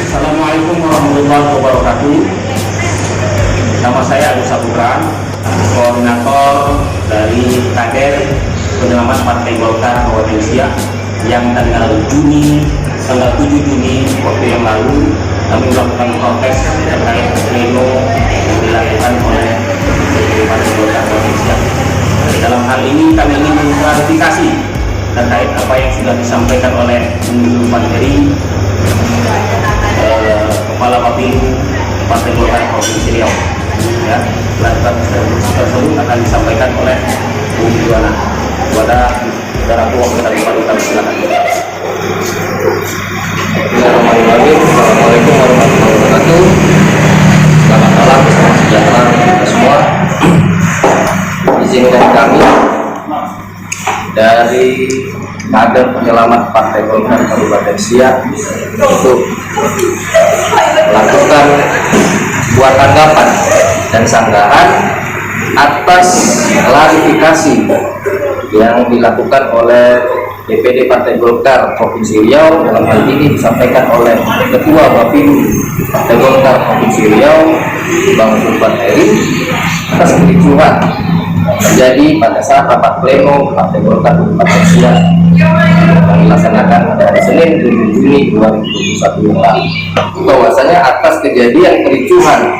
Assalamualaikum warahmatullahi wabarakatuh. Nama saya Agus Saputra, koordinator dari kader penyelamat Partai Golkar Kabupaten Siak, yang tanggal 7 Juni waktu yang lalu kami melakukan protes terkait pleno yang dilakukan oleh Partai Golkar Kabupaten Siak. Dalam hal ini kami ingin mengklarifikasi terkait apa yang sudah disampaikan oleh Pak Heri, Kepala Bapilu Partai Golkar Provinsi Riau. Ya, klarifikasi tersebut akan disampaikan oleh Bung Juwana kepada saudara tua kita di Paduka. Silakan. Bismillahirrahmanirrahim. Assalamualaikum warahmatullahi wabarakatuh. Selamat malam, salam sejahtera kita semua. Izinkan kami dari kader penyelamat Partai Golkar Kabupaten Siak untuk melakukan buat tanggapan dan sanggahan atas klarifikasi yang dilakukan oleh DPD Partai Golkar Provinsi Riau. Dalam hal ini disampaikan oleh Ketua Bapilu Partai Golkar Provinsi Riau, Bang Sultan Heri, atas kericuhan terjadi pada saat rapat pleno Partai Golkar Kabupaten Siak yang dilaksanakan pada Senin 7 Juni 2021 yang lalu. Bahwasanya atas kejadian kericuhan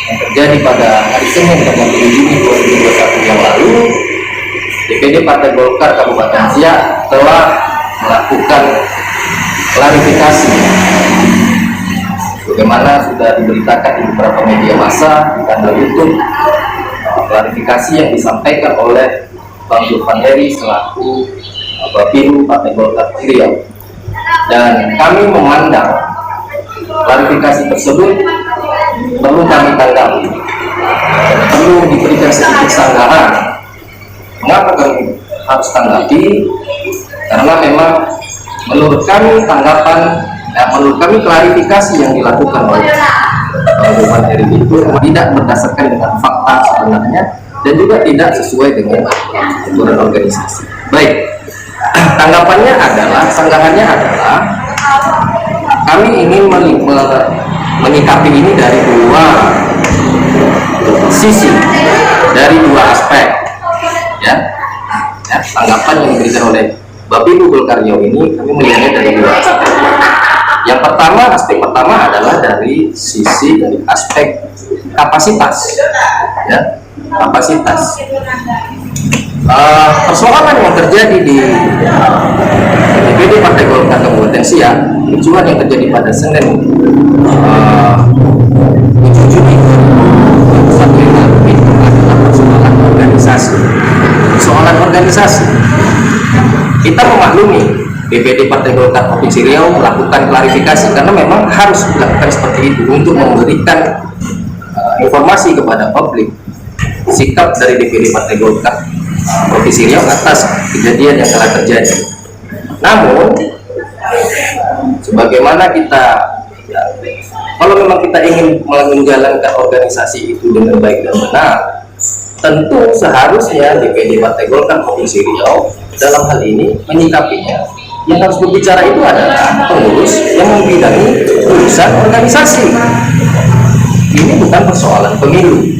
yang terjadi pada hari Senin tanggal 7 Juni 2021 yang lalu, DPD Partai Golkar Kabupaten Siak telah melakukan klarifikasi bagaimana sudah diberitakan di beberapa media massa, di kanal YouTube, klarifikasi yang disampaikan oleh Bang Sultan Heri selaku Bapilu Partai Golkar Riau. Dan kami memandang klarifikasi tersebut perlu kami tanggapi, perlu diberikan sedikit sanggahan. Mengapa kami harus tanggapi? Karena memang menurut kami menurut kami klarifikasi yang dilakukan oleh Bang Sultan Heri itu tidak berdasarkan dengan fakta sebenarnya dan juga tidak sesuai dengan aturan organisasi. Baik, tanggapannya adalah, sanggahannya adalah kami ingin menyikapi ini dari dua sisi, dari dua aspek. Ya, tanggapan yang diberikan oleh Bapilu Golkar Riau ini kami melihatnya dari dua aspek. Yang pertama, aspek pertama adalah dari aspek kapasitas, ya, kapasitas. Persoalan yang terjadi di DPD Partai Golkar Kabupaten Siak, kericuhan yang terjadi pada Senin 7 Juni 2021 yang lalu itu adalah persoalan organisasi. Persoalan organisasi. Kita memaklumi DPD Partai Golkar Provinsi Riau melakukan klarifikasi karena memang harus dilakukan seperti itu untuk memberikan informasi kepada publik sikap dari DPD Partai Golkar Provinsi Riau atas kejadian yang telah terjadi. Namun, sebagaimana kita, ya, kalau memang kita ingin menjalankan organisasi itu dengan baik dan benar, tentu seharusnya DPD Partai Golkar Provinsi Riau dalam hal ini menyikapinya. Yang harus berbicara itu adalah pengurus yang membidangi urusan organisasi. Ini bukan persoalan pemilu,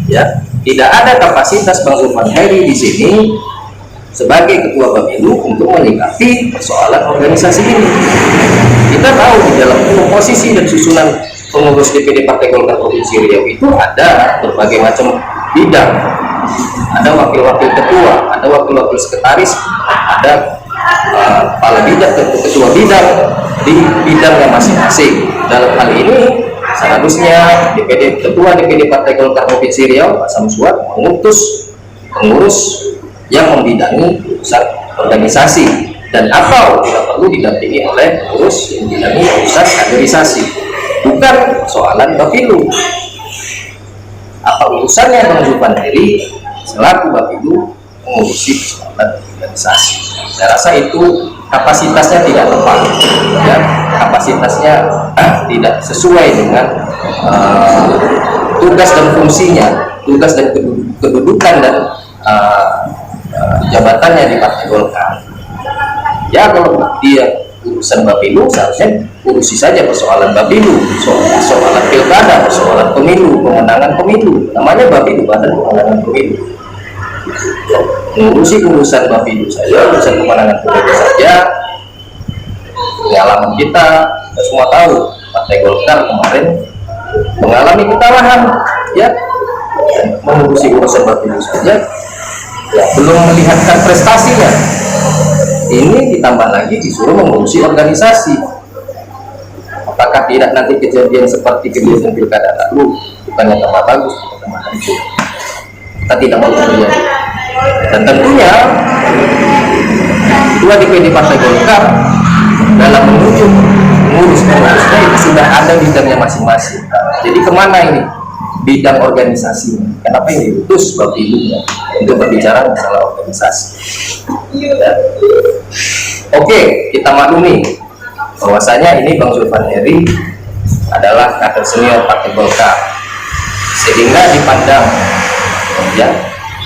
ya. Tidak ada kapasitas Bang Sultan Heri di sini sebagai ketua Bapilu untuk menyikapi persoalan organisasi ini. Kita tahu di dalam komposisi dan susunan pengurus DPD Partai Golkar Provinsi Riau itu ada berbagai macam bidang. Ada wakil-wakil ketua, ada wakil-wakil sekretaris, ada kepala bidang, ketua bidang di bidangnya masing-masing. Dalam hal ini seharusnya ketua DPD Partai Golkar Provinsi Riau, Pak Samsuat, mengutus pengurus yang membidangi urusan organisasi. dan atau tidak perlu didampingi oleh pengurus yang menangani urusan kaderisasi, bukan persoalan Bapilu. Apa urusannya Bang Zulfanheri selaku Bapilu mengurusi persoalan organisasi? Saya rasa itu kapasitasnya tidak tepat, ya, kapasitasnya tidak sesuai dengan tugas dan fungsinya, tugas dan kedudukan dan jabatannya di Partai Golkar. Ya, kalau dia urusan Bapilu, seharusnya urusi saja persoalan Bapilu, persoalan pilkada, persoalan pemilu, pemenangan pemilu. Namanya Bapilu, Badan Pemenangan Pemilu. Mengurusi urusan Bapilu saja, urusan pemenangan pemilu saja. Pengalaman kita semua tahu, Partai Golkar kemarin mengalami kekalahan, ya, mengurusi urusan Bapilu saja, ya, belum melihatkan prestasinya. Ini ditambah lagi disuruh mengurusi organisasi. Apakah tidak nanti kejadian seperti kejadian pilkada lalu, bukannya tambah bagus, tambah hancur? Kita tidak mau terjadi. Dan tentunya Ketua DPD Partai Golkar dalam mengurus pengurusnya itu sudah ada bidangnya masing-masing. Jadi kemana ini bidang organisasi? Kenapa yang diutus Bapilu untuk berbicara masalah organisasi? Ya. Oke, kita maklumi bahwasanya ini Bang Zulfanheri adalah kader senior Partai Golkar, sehingga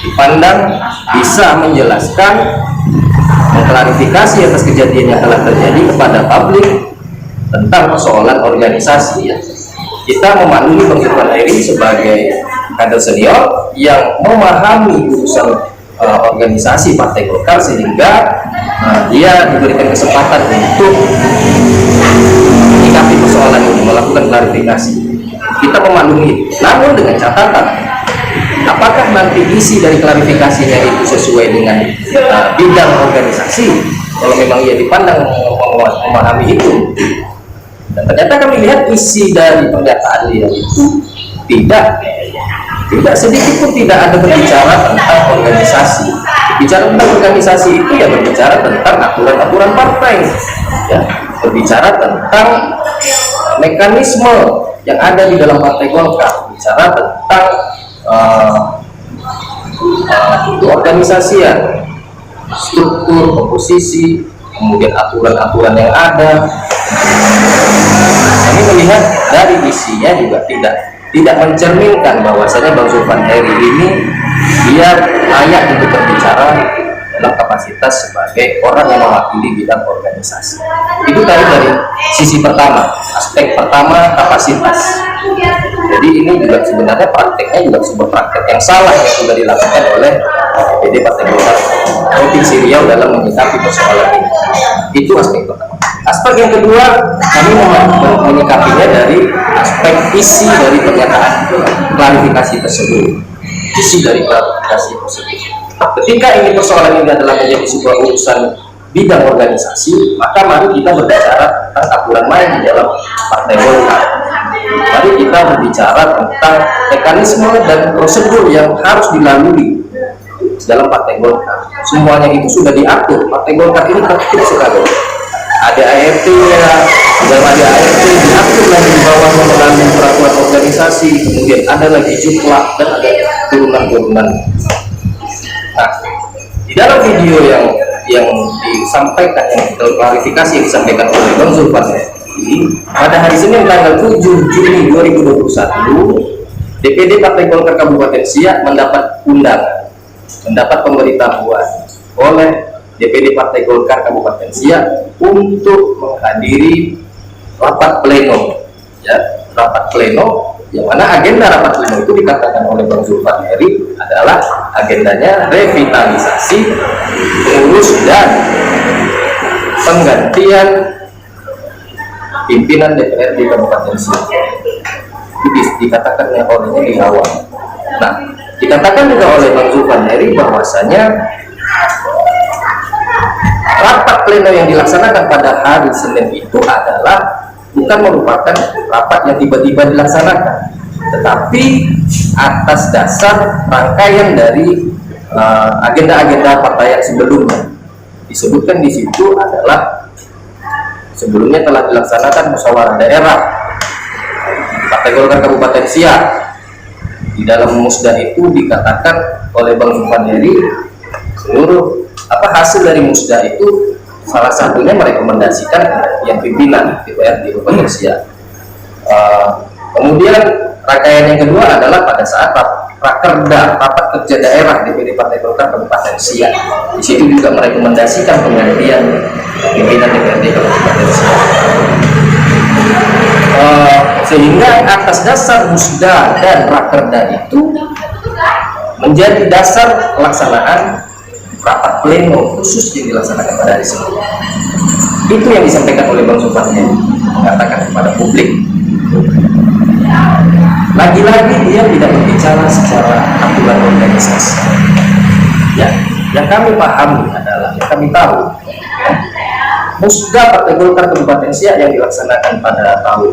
dipandang bisa menjelaskan, mengklarifikasi atas kejadian yang telah terjadi kepada publik tentang persoalan organisasi. Ya, kita memaklumi Bang Zulfanheri sebagai kader senior yang memahami urusan organisasi Partai Golkar, sehingga dia diberikan kesempatan untuk menyikapi persoalan ini, melakukan klarifikasi. Kita memaklumi, namun dengan catatan, apakah nanti isi dari klarifikasinya itu sesuai dengan bidang organisasi? Kalau memang ia dipandang memahami itu, dan ternyata kami lihat isi dari pernyataan dia itu tidak sedikit pun tidak ada berbicara tentang organisasi. Bicara tentang organisasi itu ya berbicara tentang aturan-aturan partai, ya, berbicara tentang mekanisme yang ada di dalam Partai Golkar, bicara tentang organisasian, struktur, komposisi, kemudian aturan-aturan yang ada. Kami melihat dari isinya juga tidak mencerminkan bahwasanya Bang Zulfanheri ini dia layak untuk berbicara dalam kapasitas sebagai orang yang mewakili bidang organisasi. Itu tadi dari sisi pertama, aspek pertama, kapasitas. Jadi ini juga sebenarnya prakteknya juga sebuah praktek yang salah yang sudah dilakukan oleh DPD Partai Golkar Provinsi Riau dalam menyikapi persoalan ini. Itu aspek pertama. Aspek yang kedua, kami menyikapinya dari aspek isi dari pernyataan klarifikasi tersebut. Isi dari klarifikasi tersebut. Ketika ini persoalan ini adalah menjadi sebuah urusan bidang organisasi, maka mari kita berbicara tentang aturan main di dalam Partai Golkar. Mari kita berbicara tentang mekanisme dan prosedur yang harus dilalui dalam Partai Golkar. Semuanya itu sudah diatur. Partai Golkar ini tertib sekali. Ada ART-nya, dalam ada ART diatur lagi di bawah melalui peraturan organisasi, kemudian ada lagi juklak dan ada turunan-turunan. Nah, di dalam video yang disampaikan, yang klarifikasi yang disampaikan oleh Bang Zulfanheri pada hari Senin tanggal 7 Juni 2021, DPD Partai Golkar Kabupaten Siak mendapat undangan, mendapat pemberitahuan oleh DPD Partai Golkar Kabupaten Siak untuk menghadiri rapat pleno, ya, rapat pleno, yang mana agenda rapat pleno itu dikatakan oleh Bang Zulfanheri adalah agendanya revitalisasi, pengurus dan penggantian pimpinan DPRD Kabupaten Siak. Itu dikatakan olehnya di awal. Nah, dikatakan juga oleh Bang Zulfanheri bahwasanya rapat pleno yang dilaksanakan pada hari Senin itu adalah bukan merupakan rapat yang tiba-tiba dilaksanakan, tetapi atas dasar rangkaian dari agenda-agenda partai yang sebelumnya. disebutkan di situ adalah sebelumnya telah dilaksanakan musyawarah daerah Partai Golkar Kabupaten Siak. Di dalam musda itu dikatakan oleh Bang Zulfan Heri, seluruh hasil dari musda itu salah satunya merekomendasikan yang pimpinan DPRD Kabupaten Siak. Kemudian rangkaian yang kedua adalah pada saat Rakerda rapat kerja daerah DPD Partai Golkar Kabupaten Siak. Di situ juga merekomendasikan penggantian pimpinan DPRD Kabupaten Siak. Sehingga atas dasar musda dan rakerda itu menjadi dasar pelaksanaan rapat pleno khusus yang dilaksanakan pada hari Senin. Itu yang disampaikan oleh Bang Zulfan Heri, mengatakan kepada publik. Lagi-lagi dia tidak berbicara secara aturan organisasi. Ya, yang kami pahami adalah, yang kami tahu, musda Partai Golkar Kabupaten Siak yang dilaksanakan pada tahun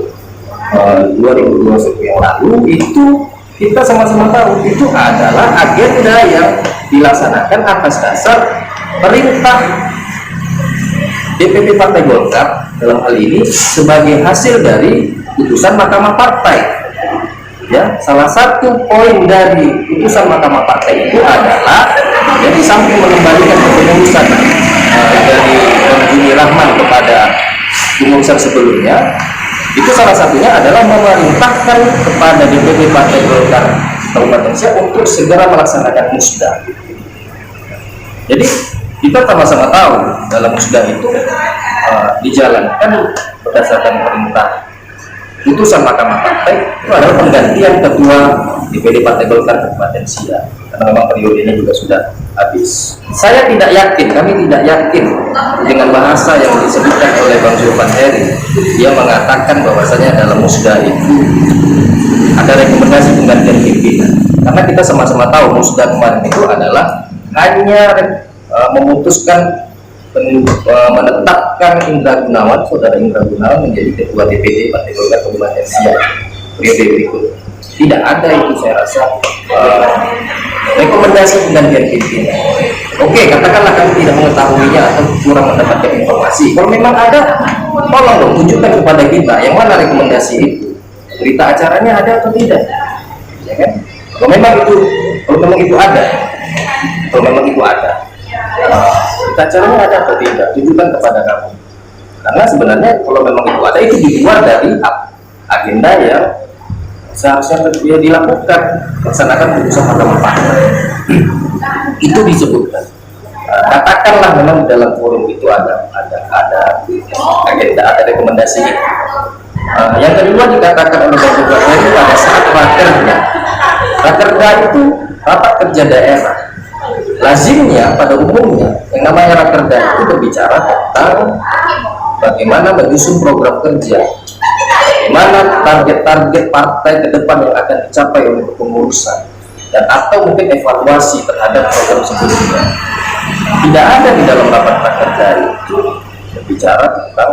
2021 yang lalu itu kita sama-sama tahu itu adalah agenda yang dilaksanakan atas dasar perintah DPP Partai Golkar dalam hal ini sebagai hasil dari putusan Mahkamah Partai. Ya, salah satu poin dari putusan Mahkamah Partai itu adalah jadi samping mengembalikan kepengurusan dari Juni Rahman kepada pengurusan sebelumnya, itu salah satunya adalah memerintahkan kepada DPP Partai Golkar Kabupaten Siak untuk segera melaksanakan musda. Jadi kita sama-sama tahu dalam musda itu dijalankan berdasarkan perintah putusan Mahkamah Partai itu adalah penggantian ketua DPD Partai Golkar Kabupaten Siak, karena memang periodenya juga sudah habis. Saya tidak yakin, kami tidak yakin dengan bahasa yang disebutkan oleh Bang Zulfan Heri. Dia mengatakan bahwasanya dalam musda itu ada rekomendasi penggantian pimpinan, karena kita sama-sama tahu musda kemarin itu adalah hanya memutuskan menetapkan Indra Gunawan, saudara Indra Gunawan menjadi ketua DPD Partai Golkar Kabupaten Siak periode berikut. Tidak ada itu, saya rasa rekomendasi penggantian pimpinan. Oke, katakanlah kami tidak mengetahuinya atau kurang mendapatkan informasi. Kalau memang ada, tolong dong tunjukkan kepada kita yang mana rekomendasi itu. Berita acaranya ada atau tidak? Ya kan? Kalau memang itu ada, berita acaranya ada atau tidak, tunjukkan kepada kami. Karena sebenarnya kalau memang itu ada, itu di luar dari agenda yang seharusnya dia dilakukan, melaksanakan putusan Mahkamah Partai. Itu disebutkan. Katakanlah memang di dalam forum itu ada agenda, ada rekomendasi itu. Yang kedua dikatakan oleh Bang Zulfan Heri pada saat rakerda itu rapat kerja daerah. Lazimnya pada umumnya yang namanya rakerda itu berbicara tentang bagaimana menyusun program kerja, bagaimana target-target partai ke depan yang akan dicapai oleh kepengurusan, dan atau mungkin evaluasi terhadap program sebelumnya. Tidak ada di dalam rapat rakerda itu berbicara tentang,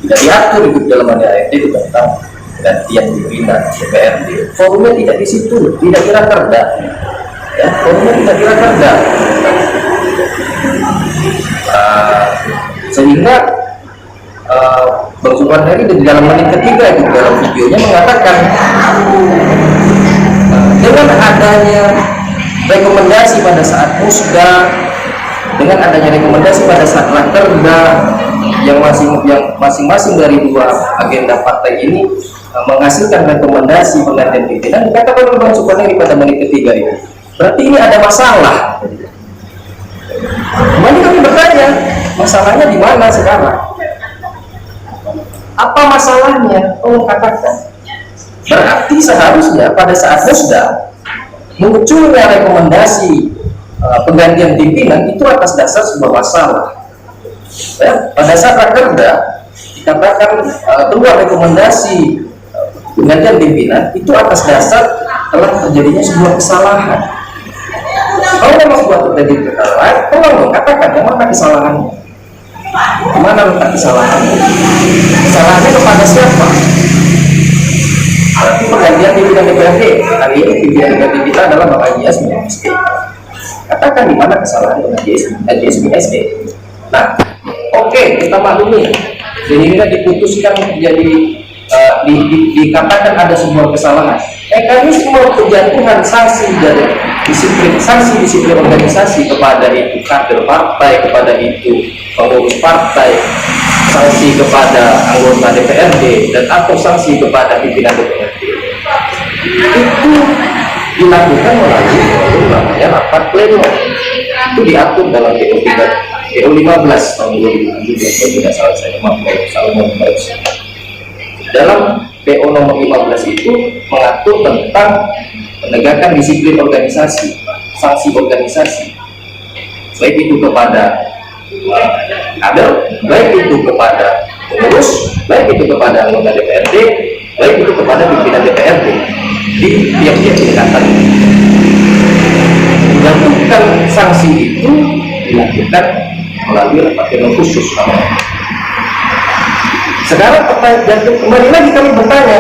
tidak diatur di dalam ADART itu tentang gantian pimpinan DPRD. Forumnya tidak di situ, tidak di rakerda. Ya, forumnya tidak di rakerda. Sehingga Bang Zulfan Heri di dalam menit ketiga itu dalam videonya mengatakan dengan adanya rekomendasi pada saat musda, dengan adanya rekomendasi pada saat rakerda yang masing-masing dari dua agenda partai ini menghasilkan rekomendasi penggantian pimpinan, dikatakan oleh Bang Zulfan Heri pada menit ketiga ini, berarti ini ada masalah. Kembali kami bertanya, masalahnya di mana sekarang? Apa masalahnya? Oh, katakan. Berarti seharusnya pada saat musda munculnya rekomendasi penggantian pimpinan itu atas dasar sebuah masalah. Ya, pada saat rakerda dikatakan keluar rekomendasi penggantian pimpinan itu atas dasar telah terjadinya sebuah kesalahan. Kalau memang sebuah terjadi kesalahan, tolong katakan yang mana kesalahannya. Di mana letak kesalahannya? Kesalahannya kepada siapa? Berarti penggantian pimpinan DPRD. Hari ini pimpinan DPRD kita adalah Bapak Ias Menyampaikan. katakan di mana kesalahan dengan JSMSD. Nah, oke, kita maklumi sehingga diputuskan menjadi dikatakan ada sebuah kesalahan. Mekanisme penjatuhan sanksi dari disiplin organisasi kepada itu kader partai, kepada itu pengurus partai, sanksi kepada anggota DPRD, dan atau sanksi kepada pimpinan DPRD itu dilakukan melalui namanya rapat pleno. Itu diatur dalam PO 15 tahun 2017 kalau tidak salah saya, dalam PO nomor 15 itu mengatur tentang penegakan disiplin organisasi, sanksi organisasi, baik itu kepada kader, baik itu kepada pengurus, baik itu kepada anggota DPRD, baik itu kepada pimpinan DPRD di tiap-tiap tingkatan. Menjatuhkan sanksi itu dilakukan melalui rapat pleno khusus namanya. Sekarang kembali lagi kami bertanya,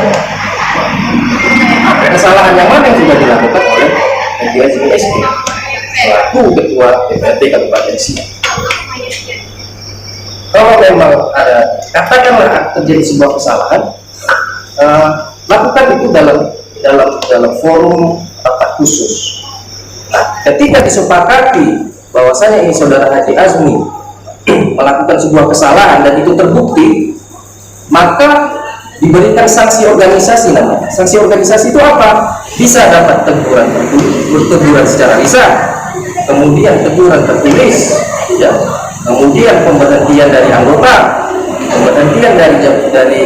kesalahan yang mana yang sudah dilakukan oleh JSMSD selaku ketua DPRD Kabupaten Siak? Kalau memang ada, katakanlah terjadi sebuah kesalahan, lakukan itu dalam forum rapat khusus. Nah, ketika disepakati bahwasanya ini saudara Haji Azmi melakukan sebuah kesalahan dan itu terbukti, maka diberikan sanksi organisasi namanya. Sanksi organisasi itu apa? Bisa dapat teguran secara lisan, kemudian teguran tertulis, ya, kemudian pemberhentian dari anggota, pemberhentian dari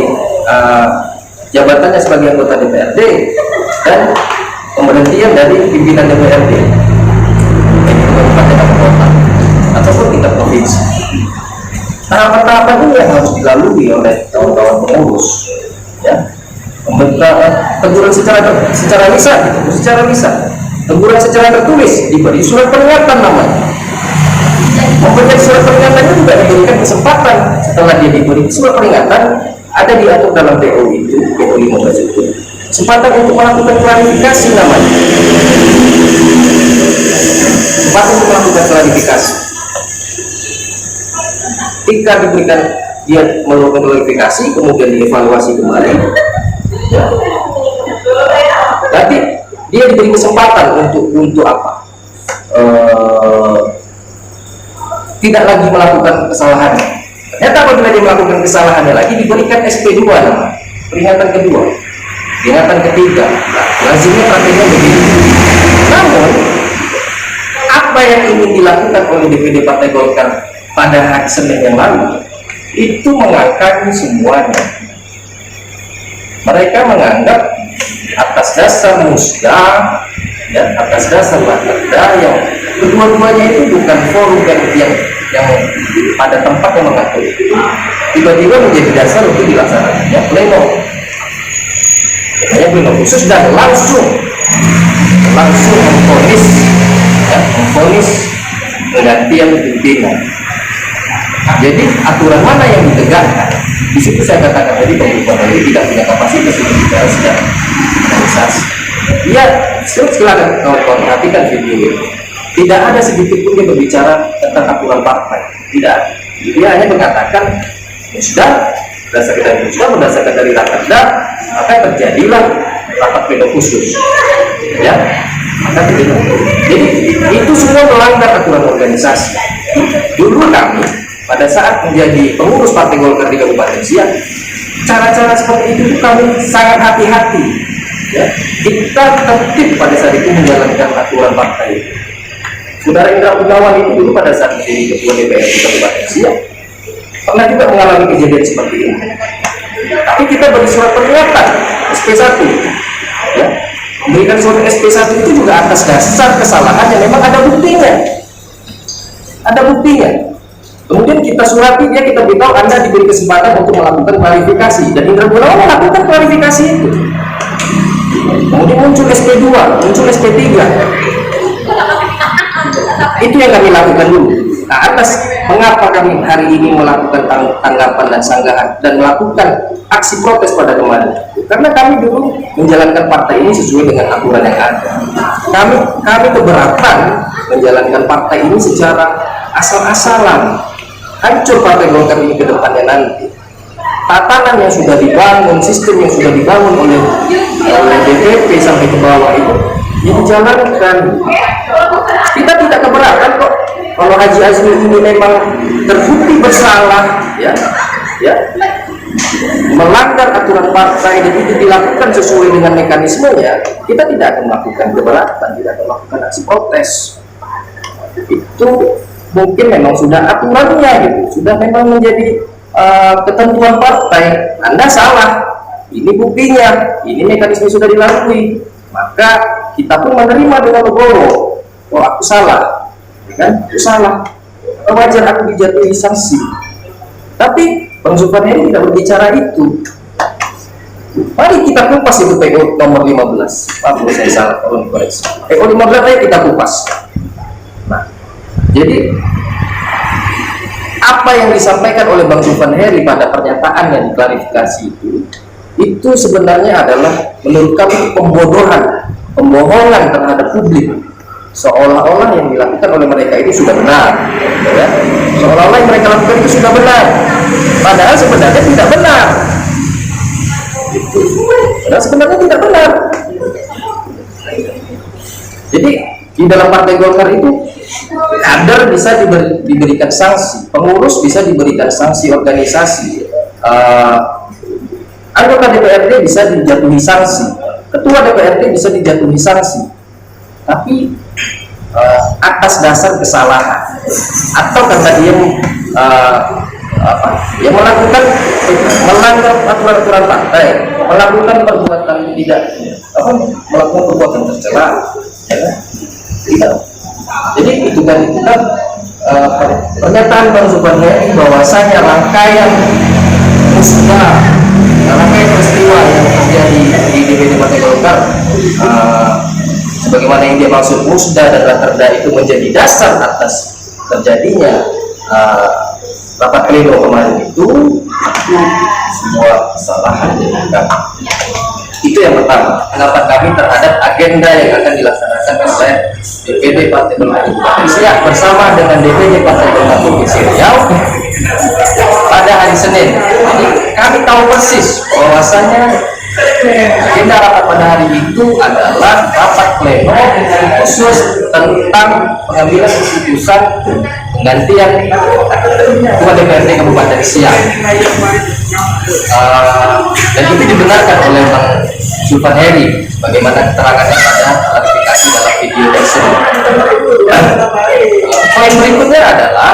jabatannya sebagai anggota DPRD, dan pemberhentian dari pimpinan DPRD kabupaten kota ataupun tingkat provinsi. Tahapan-tahapan ini yang harus dilalui oleh kawan-kawan pengurus, ya. Teguran secara lisan, teguran secara tertulis, diberi surat peringatan namanya. Memberikan surat peringatan itu juga diberikan kesempatan. Setelah dia diberi surat peringatan, ada diatur dalam PO itu, PO 15 itu, kesempatan untuk melakukan klarifikasi namanya. Kesempatan untuk melakukan klarifikasi. Ketika diberikan dia melakukan klarifikasi, kemudian dievaluasi kembali, ya. Berarti dia diberi kesempatan untuk apa? Tidak lagi melakukan kesalahan. Ternyata apabila dia melakukan kesalahannya lagi, diberikan SP2 nama, peringatan kedua, peringatan ketiga. Nah, lazimnya praktiknya begitu. Namun apa yang ingin dilakukan oleh DPD Partai Golkar pada hari Senin yang lalu itu mengangkat semuanya. Mereka menganggap atas dasar musda, ya, atas dasar rakerda yang kedua-duanya itu bukan forum yang pada tempat yang mengatur itu, tiba-tiba menjadi dasar untuk dilaksanakannya pleno, pleno khusus, dan langsung memvonis, ya, penggantian pimpinan. Jadi aturan mana yang ditegakkan? Di situ saya katakan tadi pemerintah ini tidak punya kapasitas untuk bicara secara organisasi. Dia silakan kawan-kawan perhatikan video ini. Tidak ada sedikit pun dia berbicara tentang aturan partai. Tidak. Dia hanya mengatakan musda, berdasarkan dari rakerda, maka terjadilah rapat pleno khusus. Ya, maka terjadi. Jadi itu semua melanggar aturan organisasi. Dulu kami pada saat menjadi pengurus Partai Golkar di Kabupaten Siak, cara-cara seperti itu kami sangat hati-hati, ya. Kita tertib pada saat itu menjalankan aturan partai. Saudara Indra Gunawan itu dulu pada saat menjadi ketua DPR di Kabupaten Siak pernah juga mengalami kejadian seperti ini. Tapi kita beri surat peringatan SP1, ya. Memberikan surat SP1 itu juga atas dasar kesalahan yang memang ada buktinya. Kemudian kita surati dia, kita beritahu Anda diberi kesempatan untuk melakukan klarifikasi, dan Indra Gunawan melakukan klarifikasi itu. Kemudian muncul SP2, muncul SP3. Itu yang kami lakukan dulu. Nah, atas mengapa kami hari ini melakukan tanggapan dan sanggahan dan melakukan aksi protes pada kemarin? Karena kami dulu menjalankan partai ini sesuai dengan aturan yang ada. kami keberatan menjalankan partai ini secara asal-asalan. Hancur partai Golkar ini ke depannya nanti. Tatanan yang sudah dibangun, sistem yang sudah dibangun oleh DPP sampai ke bawah itu ya dijalankan. Kita tidak keberatan kok kalau Haji Azmi ini memang terbukti bersalah, ya, melanggar aturan partai dan itu dilakukan sesuai dengan mekanismenya, kita tidak akan melakukan keberatan, tidak akan melakukan aksi protes. Itu mungkin memang sudah aturannya gitu, sudah memang menjadi ketentuan partai. Anda salah, ini buktinya, ini mekanisme sudah dilalui, maka kita pun menerima dengan legowo. Oh, aku salah, ya kan? Aku salah, wajar aku dijatuhi sanksi. Tapi Bang Zulfan ini tidak berbicara itu. Mari kita kupas itu PO nomor 15. Maaf kalau saya salah, tolong dikoreksi. PO 15 ayo kita kupas. Nah, jadi apa yang disampaikan oleh Bang Zulfan Heri pada pernyataan yang diklarifikasi itu sebenarnya adalah menurut kami pembodohan, pembohongan terhadap publik, seolah-olah yang dilakukan oleh mereka itu sudah benar, ya? Seolah-olah yang mereka lakukan itu sudah benar, padahal sebenarnya tidak benar. Padahal sebenarnya tidak benar. Jadi di dalam partai Golkar itu kader bisa diberikan sanksi, pengurus bisa diberikan sanksi organisasi, anggota DPRD bisa dijatuhi sanksi, ketua DPRD bisa dijatuhi sanksi, tapi atas dasar kesalahan atau karena dia melakukan melanggar aturan partai, melakukan perbuatan melakukan perbuatan tercela, ya, tidak. Jadi itu kan pernyataan Bang Zulfan Heri bahwasanya rangkaian musibah, rangkaian peristiwa yang terjadi di DPD Partai Golkar, sebagaimana yang dia maksud musda dan rakerda itu menjadi dasar atas terjadinya rapat pleno kemarin itu semua kesalahan dan itu yang pertama, pendapat kami terhadap agenda yang akan dilaksanakan oleh DPD Partai Golkar Indonesia bersama dengan DPD Partai Golkar Provinsi Riau pada hari Senin. Jadi kami tahu persis bahwasanya agenda rapat pada hari itu adalah rapat pleno khusus tentang pengambilan keputusan penggantian ketua DPRD Kabupaten Siak, dan itu dibenarkan oleh Bang Zulfan Heri bagaimana keterangannya pada klarifikasi dalam video tersebut. Poin berikutnya adalah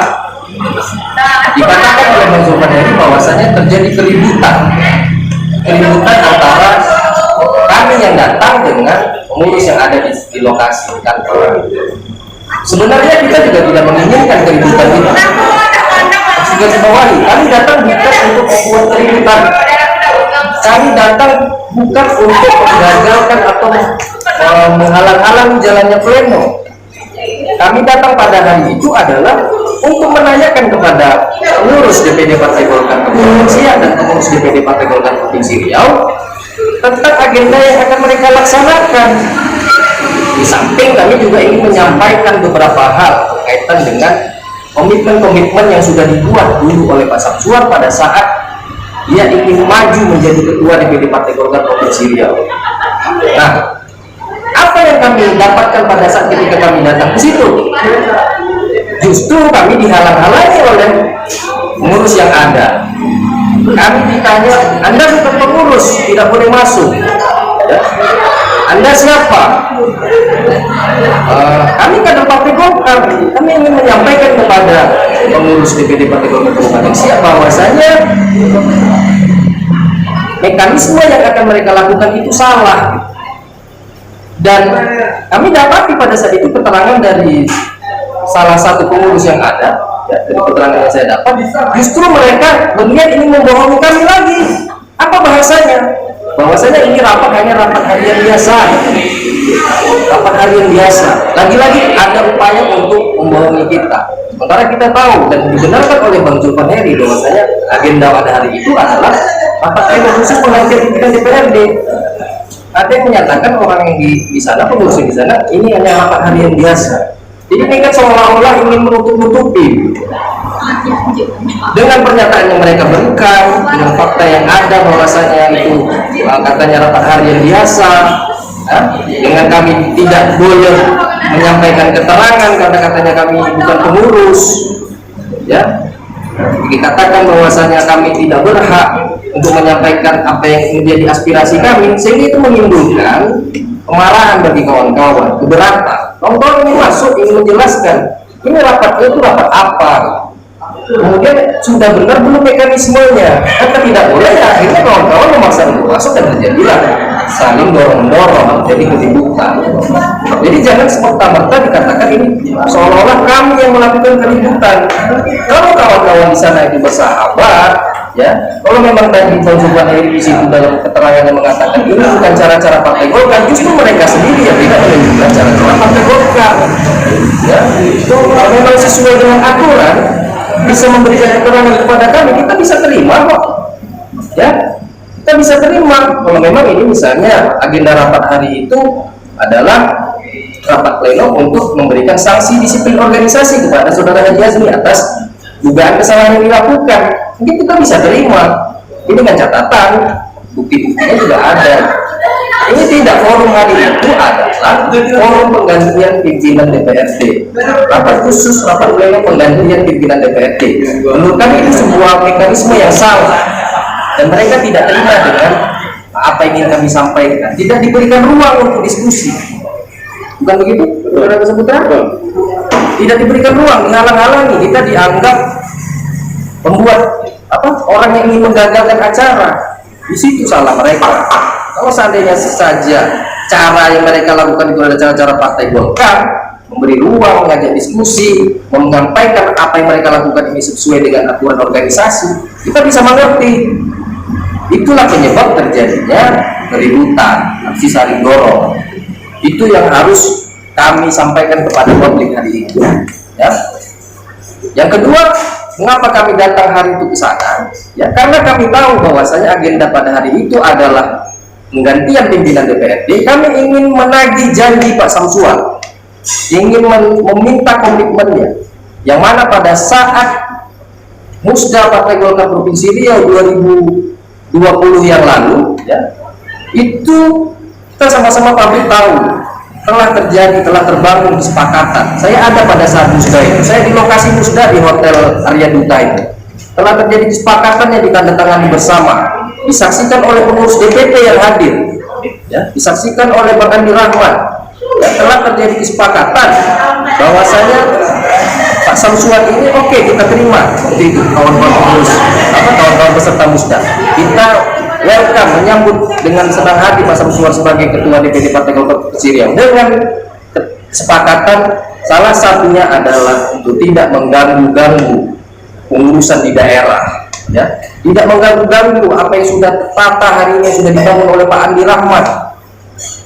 dikatakan oleh Bang Zulfan Heri bahwasanya terjadi keributan antara kami yang datang dengan pengurus yang ada di lokasi kantor. Sebenarnya kita juga tidak menginginkan keributan itu. Juga dibawahi, kami datang bukan untuk membuat keributan. Kami datang bukan untuk menggagalkan atau menghalang-halangi jalannya pleno. Kami datang pada hari itu adalah untuk menanyakan kepada pengurus DPD Partai Golkar Provinsi dan pengurus DPD Partai Golkar Provinsi Riau tentang agenda yang akan mereka laksanakan. Di samping kami juga ingin menyampaikan beberapa hal berkaitan dengan komitmen-komitmen yang sudah dibuat dulu oleh Pak Samsuar pada saat dia ingin maju menjadi ketua DPD Partai Golkar Provinsi Riau. Nah, apa yang kami dapatkan pada saat ketika kami datang ke situ? Justru kami dihalang-halangi oleh pengurus yang ada. Kami ditanya, Anda bukan pengurus, tidak boleh masuk. Ya. Anda siapa? Kami kader Partai Golkar. Kami ingin menyampaikan kepada pengurus DPD Partai Golkar Kabupaten Siak bahwasanya mekanisme yang akan mereka lakukan itu salah. Dan kami dapati pada saat itu keterangan dari salah satu pengurus yang ada, ya, dari keterangan yang saya dapat, justru mereka berniat ingin membohongi kami lagi. Apa bahasanya? Bahwasanya ini rapat hanya rapat harian biasa, rapat harian biasa. Lagi-lagi ada upaya untuk membohongi kita. Sementara kita tahu dan dibenarkan oleh Bang Zulfan Heri bahwasanya agenda pada hari itu adalah rapat pleno khusus penggantian pimpinan DPRD. ada yang menyatakan orang yang di sana, pengurus di sana, ini hanya rapat harian biasa. Jadi ini kan seolah-olah ingin menutup-nutupi dengan pernyataan yang mereka berikan, dengan fakta yang ada bahwasanya itu katanya rapat harian biasa, ya, dengan kami tidak boleh menyampaikan keterangan karena katanya kami bukan pengurus, ya. Dikatakan bahwasanya kami tidak berhak untuk menyampaikan apa yang menjadi aspirasi kami, sehingga itu menimbulkan kemarahan bagi kawan-kawan, keberatan. Kawan-kawan ini masuk ingin menjelaskan ini rapatnya itu rapat apa, kemudian sudah benar belum mekanismenya, kan tidak boleh ya. Akhirnya kawan-kawan memaksa untuk masuk dan terjadilah saling dorong-dorong, jadi keributan. Jadi jangan semerta-merta dikatakan ini seolah-olah kami yang melakukan keributan. Kalau kawan-kawan di sana itu bersahabat, ya, kalau memang tadi Bang Zulkarnain di situ dalam keterangannya mengatakan ini bukan cara-cara Partai Golkar, justru mereka sendiri yang tidak menunjukkan cara-cara Partai Golkar, ya. Itu kalau memang sesuai dengan aturan bisa memberikan keterangan kepada kami, kita bisa terima kok, ya, kita bisa terima. Kalau memang ini misalnya agenda rapat hari itu adalah rapat pleno untuk memberikan sanksi disiplin organisasi kepada saudara Haji Azmi atas dugaan kesalahan yang dilakukan, mungkin kita bisa terima. Ini dengan catatan bukti-buktinya juga ada. Ini tidak, forum hari itu adalah forum penggantian pimpinan DPRD, rapat khusus rapat pleno penggantian pimpinan DPRD. Menurut kami itu sebuah mekanisme yang salah dan mereka tidak terima dengan apa yang ingin kami sampaikan. Tidak diberikan ruang untuk diskusi, bukan begitu, saudara Keseputra? Tidak diberikan ruang, dihalang-halangi, kita dianggap membuat orang yang ingin menggagalkan acara. Di situ salah mereka. Kalau seandainya saja cara yang mereka lakukan itu adalah cara-cara Partai Golkar, memberi ruang, mengajak diskusi, menyampaikan apa yang mereka lakukan ini sesuai dengan aturan organisasi, kita bisa mengerti. Itulah penyebab terjadinya keributan, aksi saling dorong. Itu yang harus kami sampaikan kepada publik hari ini, ya. Yang kedua, mengapa kami datang hari itu ke sana? Ya, karena kami tahu bahwasanya agenda pada hari itu adalah penggantian pimpinan DPRD. Kami ingin menagih janji Pak Samsuan, ingin meminta komitmennya, yang mana pada saat Musda Partai Golkar Provinsi Riau 2020 yang lalu, ya, itu kita sama-sama publik tahu telah terbangun kesepakatan. Saya ada pada saat Musda itu, saya di lokasi Musda di Hotel Arya Duta itu. Telah terjadi kesepakatan yang ditandatangani bersama, disaksikan oleh pengurus DPP yang hadir, ya, disaksikan oleh Bang Andi Rahman. Ya, telah terjadi kesepakatan bahwasanya Pak Samsuan ini oke, kita terima seperti itu, kawan-kawan pengurus, kawan-kawan peserta Musda. Kita welcome, menyambut dengan senang hati Pak Samsuan sebagai Ketua DPD Partai Golkar Provinsi Riau, dengan kesepakatan salah satunya adalah untuk tidak mengganggu pengurusan di daerah, ya, tidak mengganggu apa yang sudah tertata hari ini, sudah dibangun oleh Pak Andi Rahman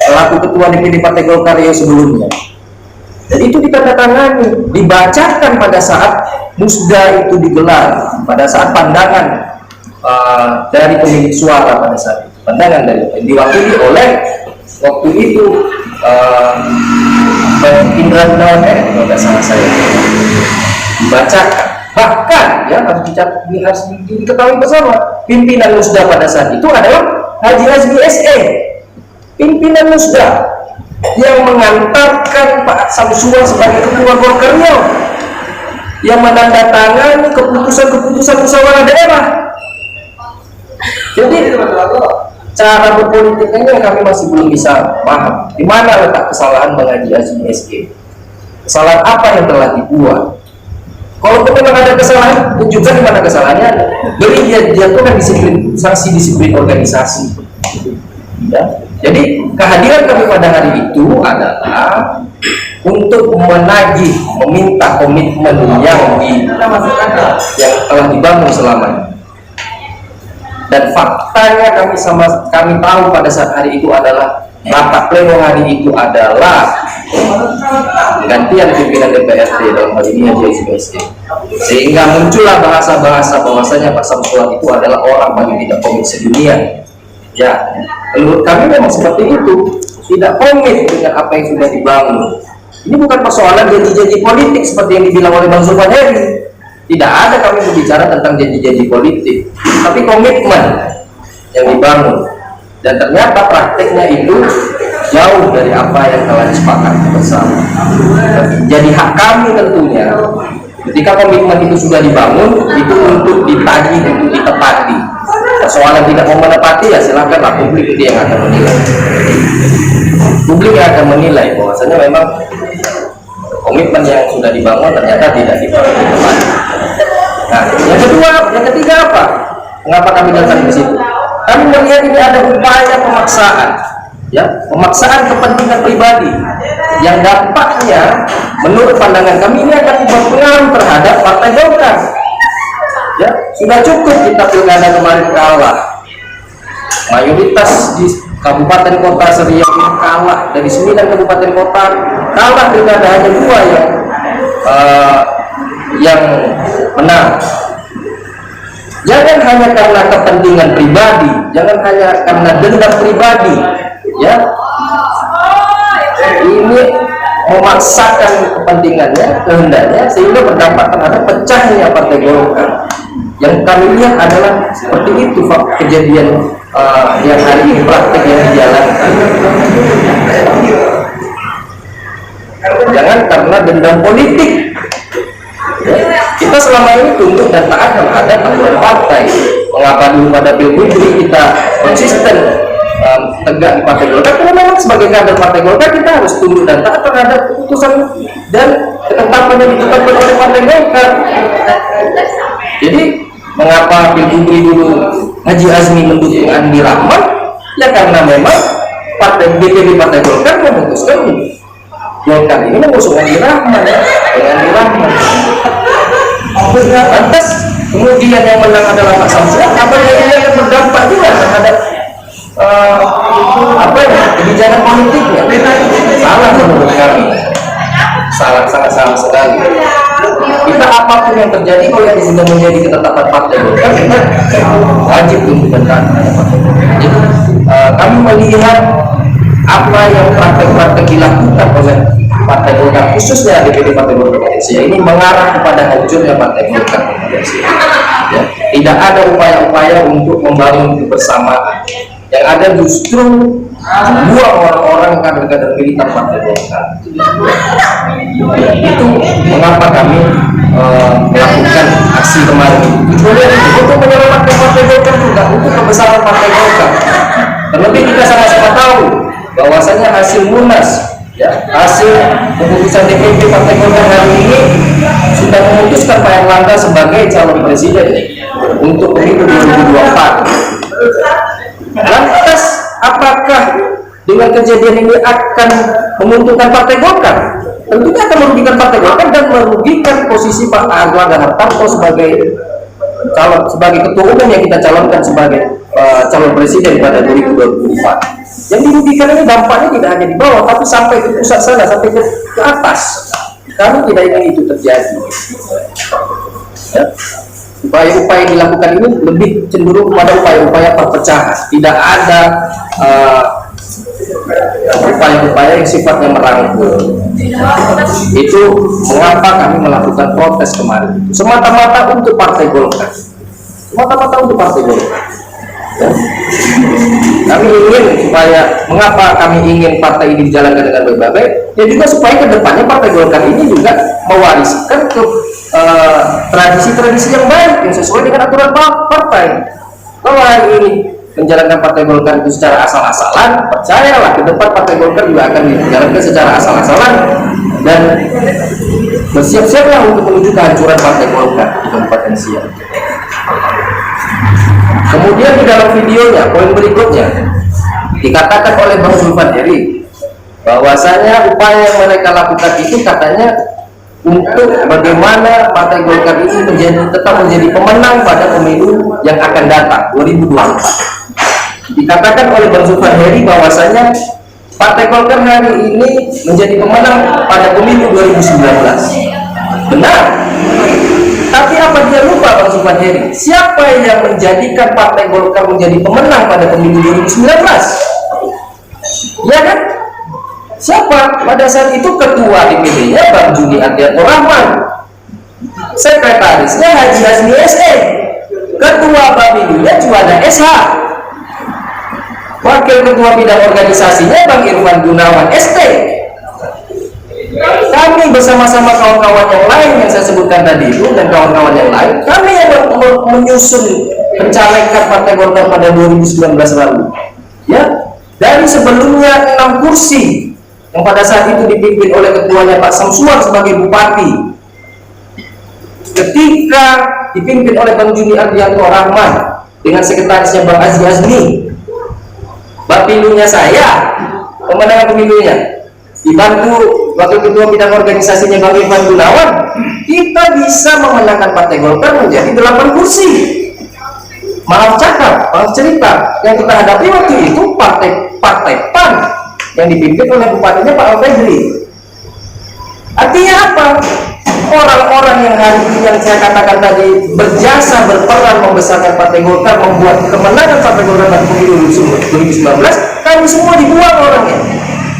selaku Ketua DPD Partai Golkar Riau sebelumnya. Dan itu ditandatangani, dibacakan pada saat Musda itu digelar, pada saat pandangan dari pemilik suara pada saat itu, pandangan dari diwakili oleh waktu itu Indra Gunawan, kalau nggak salah saya, dibacakan. Bahkan ya harus diketahui bersama, pimpinan Musda pada saat itu adalah Haji Azmi SE, pimpinan Musda yang mengantarkan Pak Samsuan sebagai Ketua Golkar Riau, yang menandatangani keputusan-keputusan musyawarah daerah. Jadi cara berpolitiknya yang kami masih belum bisa paham, di mana letak kesalahan Bang Haji Azmi SE, kesalahan apa yang telah dibuat. Kalau memang ada kesalahan, tunjukkan di mana kesalahannya, beri dia jatuhkan disiplin, sanksi disiplin organisasi. Ya. Jadi kehadiran kami pada hari itu adalah untuk menagih, meminta komitmen yang telah dibangun selama ini. Dan faktanya kami tahu pada saat hari itu adalah rapat pleno hari itu adalah gantian pimpinan DPRD, dalam hal ini Haji Azmi SE. Sehingga muncullah bahasa-bahasa bahwasanya Pak Samsuan itu adalah orang paling tidak komit sedunia. Ya, menurut kami memang seperti itu, tidak komit dengan apa yang sudah dibangun. Ini bukan persoalan janji-janji politik seperti yang dibilang oleh Bang Zulfan Heri. Tidak ada kami berbicara tentang janji-janji politik, tapi komitmen yang dibangun. Dan ternyata prakteknya itu jauh dari apa yang telah disepakati bersama. Jadi hak kami tentunya, ketika komitmen itu sudah dibangun, itu untuk ditagih, untuk ditepati. Persoalan tidak mau menepati, ya silakanlah, publik itu yang akan menilai. Publik yang akan menilai bahwasanya memang komitmen yang sudah dibangun ternyata tidak ditepati. Nah, yang ketiga apa? Mengapa kami datang ke situ? Kami melihat ini ada upaya pemaksaan, ya, pemaksaan kepentingan pribadi yang dampaknya, menurut pandangan kami, ini akan berpengaruh terhadap Partai Golkar. Ya, sudah cukup kita pilkada kemarin kalah. Mayoritas di kabupaten kota Seriau ini kalah, dari 9 kabupaten kota kalah pilkada hanya 2 yang menang. Jangan hanya karena kepentingan pribadi, jangan hanya karena dendam pribadi, ya. Ini memaksakan kepentingannya, kehendaknya, sehingga berdampak terhadap pecahnya Partai Golkar. Yang kami lihat adalah seperti itu kejadian yang hari ini, praktek yang dijalankan. Jangan karena dendam politik. Kita selama ini tunduk dan taat terhadap aturan partai. Mengapa dulu pada Pilgubri kita konsisten tegak di Partai Golkar? Karena memang sebagai kader Partai Golkar kita harus tunduk dan taat terhadap keputusan dan ketetapan yang ditetapkan oleh Partai Golkar. Jadi mengapa Pilgubri dulu Haji Azmi mendukung Andi Rahman? Ya karena memang DPD Partai Golkar memutuskan Golkar ini mengusung Andi Rahman, lantas kemudian yang menang adalah Pak Samsul. Apa yang berdampak juga terhadap kebijakan politiknya? Salah menurut kami, sangat salah sekali. Kita apapun yang terjadi, kalau yang sudah menjadi ketetapan Partai Golkar, kita wajib untuk bertahan. Jadi kami melihat apa yang praktek-praktek dilakukan oleh Partai Golkar, khususnya DPD Partai Golkar Malaysia, ini mengarah kepada hancurnya Partai Golkar Malaysia. Ya, tidak ada upaya-upaya untuk membangun kebersamaan. Yang ada justru dua orang-orang kader-kader militan Partai Golkar. Itu mengapa kami melakukan aksi kemarin untuk menyelamatkan Partai Golkar juga, untuk kebesaran Partai Golkar. Terlebih kita sama-sama tahu bahwasanya hasil Munas, ya, hasil keputusan DPP Partai Golkar hari ini sudah memutuskan Pak Erlangga sebagai calon presiden untuk pemilu 2024. Lantas apakah dengan kejadian ini akan menguntungkan Partai Golkar? Tentunya akan merugikan Partai Golkar dan merugikan posisi Pak Erlangga Hartarto sebagai ketua umum yang kita calonkan sebagai calon presiden pada 2024. Yang dirugikan ini dampaknya tidak hanya di bawah, tapi sampai ke pusat sana, sampai ke atas. Kami tidak ingin itu terjadi. Ya. Upaya-upaya yang dilakukan ini lebih cenderung kepada upaya-upaya perpecahan. Tidak ada upaya-upaya yang sifatnya merangkul. Itu mengapa kami melakukan protes kemarin. Semata-mata untuk Partai Golkar. Semata-mata untuk Partai Golkar. Ya. Kami ingin mengapa kami ingin partai ini dijalankan dengan baik-baik, ya juga supaya kedepannya Partai Golkar ini juga mewariskan tradisi-tradisi yang baik yang sesuai dengan aturan partai. Kalau hari ini menjalankan Partai Golkar itu secara asal-asalan, percayalah ke depan Partai Golkar juga akan dijalankan secara asal-asalan, dan bersiap-siaplah untuk menuju kehancuran Partai Golkar di Kabupaten Siak. Kemudian di dalam videonya, poin berikutnya dikatakan oleh Bang Zulfan Heri bahwasanya upaya yang mereka lakukan itu katanya untuk bagaimana Partai Golkar ini tetap menjadi pemenang pada pemilu yang akan datang 2024. Dikatakan oleh Bang Zulfan Heri bahwasanya Partai Golkar hari ini menjadi pemenang pada pemilu 2019. Benar. Tetapi apa dia lupa Bang Zulfan Heri? Siapa yang menjadikan Partai Golkar menjadi pemenang pada pemilu 2019? Ya kan? Siapa? Pada saat itu ketua DPD-nya Bang Juni Adrianto Rahman, sekretarisnya Haji Azmi SE, ketua Bapilunya Juwana SH, wakil ketua bidang organisasinya Bang Irfan Gunawan ST. Kami bersama-sama kawan-kawan yang lain yang saya sebutkan tadi itu dan kawan-kawan yang lain, kami yang menyusun pencalekan Partai Golkar pada 2019 lalu. Ya, dari sebelumnya 6 kursi yang pada saat itu dipimpin oleh ketuanya Pak Samsuar sebagai bupati, ketika dipimpin oleh Bang Juni Ardianto Rahman dengan sekretarisnya Bang Aziz Azmi, Bapilunya saya, pemenangan pemilunya dibantu wakil ketua bidang organisasinya Bang Irfan Gunawan, kita bisa memenangkan Partai Golkar menjadi 8 kursi. Maaf cakap, maaf cerita, yang kita hadapi waktu itu partai PAN yang dipimpin oleh bupatinya Pak Al-Fedri. Artinya apa? Orang-orang yang hari ini yang saya katakan tadi berjasa, berperan membesarkan Partai Golkar, membuat kemenangan Partai Golkar pada pemilu 2019, kami semua dibuang orangnya.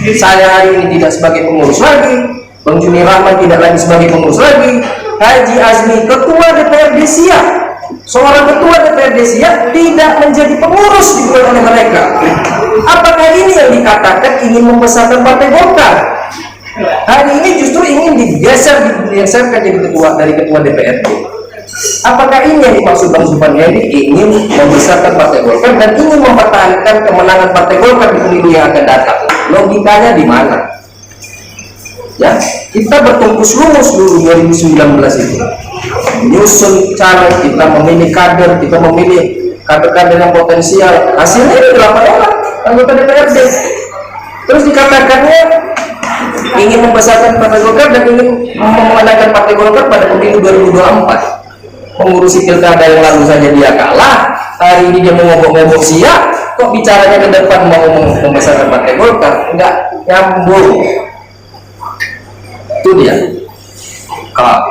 Saya hari ini tidak sebagai pengurus lagi, Bang Juni Rahman tidak lagi sebagai pengurus lagi, Haji Azmi ketua DPRD Siak, seorang ketua DPRD Siak tidak menjadi pengurus dibuat oleh mereka. Apakah ini yang dikatakan ingin membesarkan Partai Golkar? Hari ini justru ingin digeserkan jadi ketua dari ketua DPRD. Apakah ini yang dimaksud Bang Zulfan Heri, ingin membesarkan Partai Golkar dan ingin mempertahankan kemenangan Partai Golkar di pemilu yang akan datang? Logikanya di mana? Ya, kita bertungkus lumus dulu 2019 itu, menyusun cara kita memilih kader, kita memilih kader-kader yang potensial. Hasilnya ini 8 orang anggota DPRD. Terus dikatakannya ingin membesarkan Partai Golkar dan ingin memenangkan Partai Golkar pada pemilu 2024. Mengurusi pilkada yang lalu saja dia kalah, hari ini dia ngomong-ngomong siap, kok bicaranya ke depan mau membesarkan Partai Golkar? Enggak nyambung. Itu dia.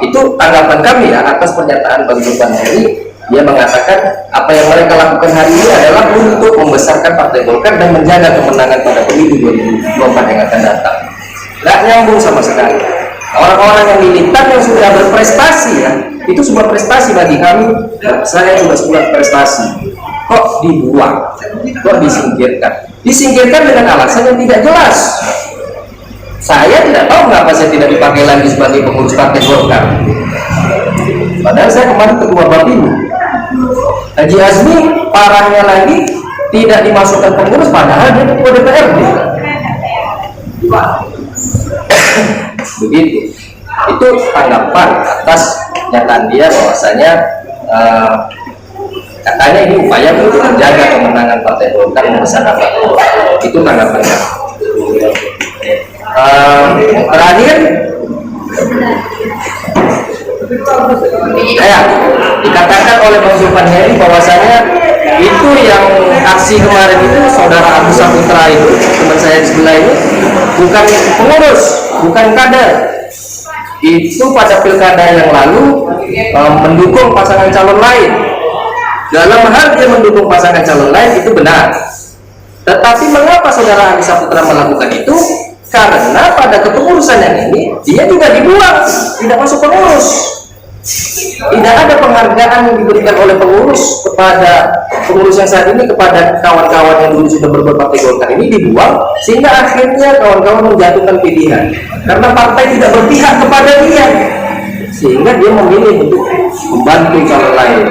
Itu tanggapan kami ya atas pernyataan Bang Zulfan Heri. Dia mengatakan apa yang mereka lakukan hari ini adalah untuk membesarkan Partai Golkar dan menjaga kemenangan pada pemilu 2024 yang akan datang. Nggak nyambung sama sekali. Orang-orang yang militan yang sudah berprestasi ya, itu sebuah prestasi bagi kami. Saya juga sebuah prestasi. Kok dibuang? Kok disingkirkan? Disingkirkan dengan alasan yang tidak jelas. Saya tidak tahu mengapa saya tidak dipakai lagi sebagai pengurus Partai Golkar. Padahal saya kemarin ketua Bapilu. Haji Azmi parahnya lagi tidak dimasukkan pengurus padahal dia ketua DPRD. Begitu. Itu tanggapan atas pernyataan dia bahwasanya katanya ini upaya untuk menjaga kemenangan Partai Golkar membesarkan Partai Golkar. Itu tanggapannya. Terakhir dikatakan oleh Bang Zulfan Heri bahwasanya itu yang aksi kemarin itu saudara Agus Saputra itu teman saya di sebelah ini bukan pengurus, bukan kader. Itu pada pilkada yang lalu mendukung pasangan calon lain. Dalam hal dia mendukung pasangan calon lain itu benar. Tetapi mengapa saudara Agus Saputra melakukan itu? Karena pada kepengurusan yang ini dia juga dibuang, tidak masuk pengurus. Tidak ada penghargaan yang diberikan oleh pengurus kepada pengurus yang saat ini kepada kawan-kawan yang dulu sudah berbuat Partai Golkar ini dibuang, sehingga akhirnya kawan-kawan menjatuhkan pilihan karena partai tidak berpihak kepada dia, sehingga dia memilih untuk membantu calon lain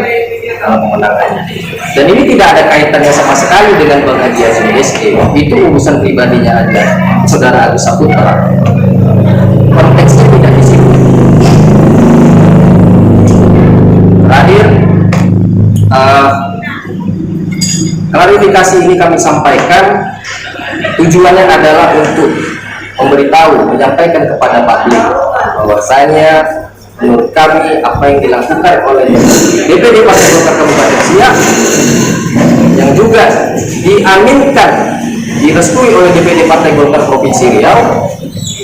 dalam kemenangannya. Dan ini tidak ada kaitannya sama sekali dengan Bang Haji Azmi SE. Itu urusan pribadinya aja saudara Agus Saputra. Konteksnya tidak di situ. Terakhir, klarifikasi ini kami sampaikan tujuannya adalah untuk memberitahu, menyampaikan kepada publik bahwasanya menurut kami apa yang dilakukan oleh DPD Partai Golkar Kabupaten Siak yang juga diaminkan, direstui oleh DPD Partai Golkar Provinsi Riau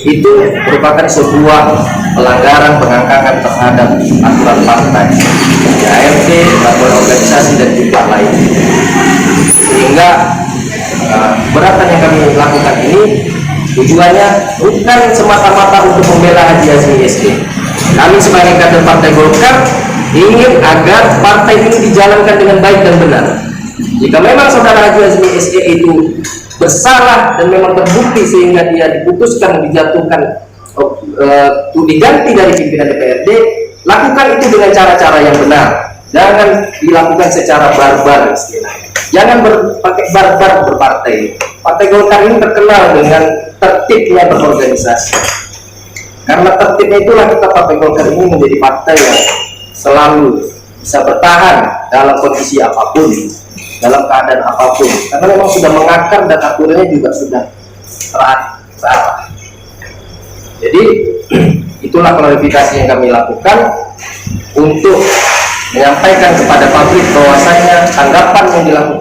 itu merupakan sebuah pelanggaran pengangkangan terhadap aturan partai, ART, peraturan organisasi dan juga lain. Sehingga keberatan yang kami lakukan ini tujuannya bukan semata-mata untuk membela Haji Azmi SE. Kami sebagai kader Partai Golkar ingin agar partai ini dijalankan dengan baik dan benar. Jika memang saudara Haji Azmi SE itu bersalah dan memang terbukti sehingga dia diputuskan dijatuhkan diganti dari pimpinan DPRD, lakukan itu dengan cara-cara yang benar. Jangan dilakukan secara barbar istilahnya. Jangan pakai barbar berpartai. Partai Golkar ini terkenal dengan tertibnya berorganisasi. Karena tertibnya itulah kita Partai Golkar ini menjadi partai yang selalu bisa bertahan dalam kondisi apapun, dalam keadaan apapun, karena memang sudah mengakar dan aturannya juga sudah terarah. Jadi itulah klarifikasi yang kami lakukan untuk menyampaikan kepada publik bahwasanya tanggapan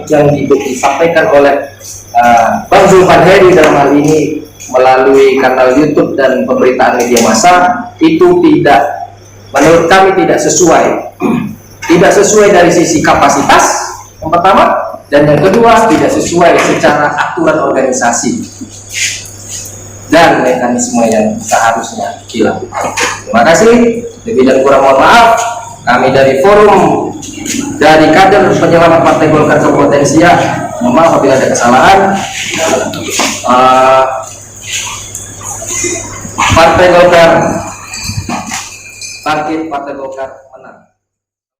yang disampaikan oleh Bang Zulfan Heri dalam hal ini melalui kanal YouTube dan pemberitaan media massa itu tidak, menurut kami tidak sesuai dari sisi kapasitas yang pertama, dan yang kedua tidak sesuai secara aturan organisasi dan mekanisme yang seharusnya dilakukan. Terima kasih. Lebih dan kurang mohon maaf. Kami dari forum dari kader penyelamat Partai Golkar Kabupaten Siak, mohon maaf apabila ada kesalahan. Partai Golkar, Partai Golkar menang.